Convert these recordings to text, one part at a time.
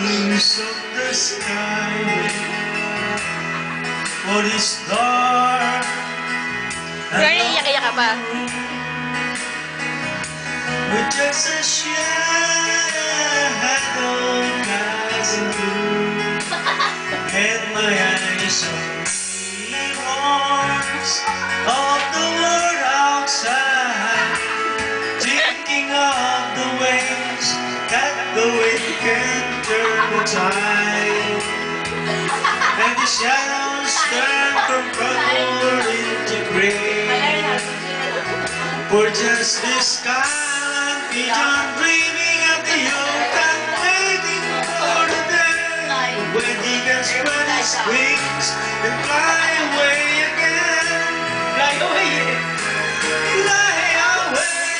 blues of the sky, what is dark Pero iyak-iyak ka pa. with just a shadow passing through, and my eyes on the wars of the world outside, thinking of the ways that the wind can turn the tide, and the shadows turn from purple into gray, for just this skyline pigeon dreaming of the youth and waiting for the day when he can spread his wings and fly away again. Fly away! Fly away!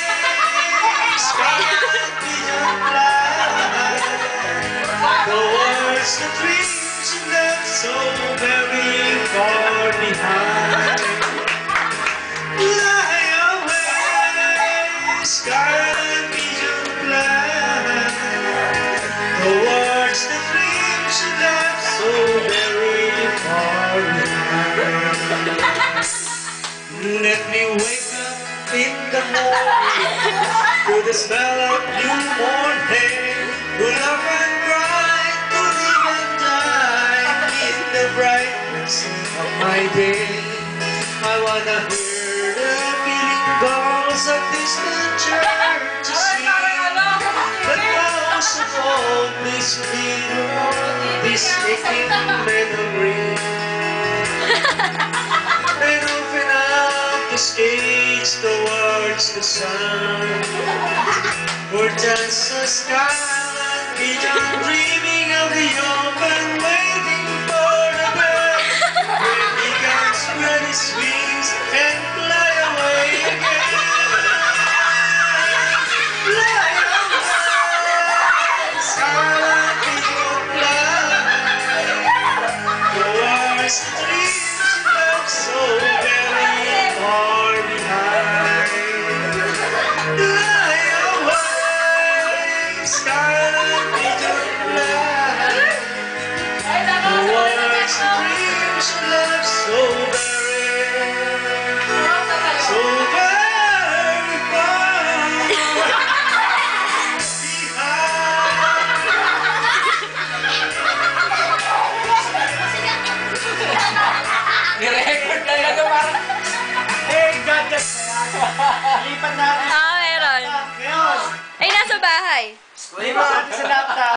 Skyline pigeon fly towards the dreams you left so very far behind. Fly away, skyline pigeon fly towards the dreams you left so very far behind. Let me wake up in the morning to the smell of newborn hay, to love and cry, to live and die in the brightness of my day. I wanna hear the beating bells of distant churches sing, but most of all, this feel, this aching memory, and open up the stage towards the sun, for just a skyline pigeon dreaming of the open, waiting for the bird when he can spread his wings and fly away again. Fly away, skyline pigeon fly towards the dreams you left so very far behind. Fly away, skyline pigeon fly towards the dreams you left so very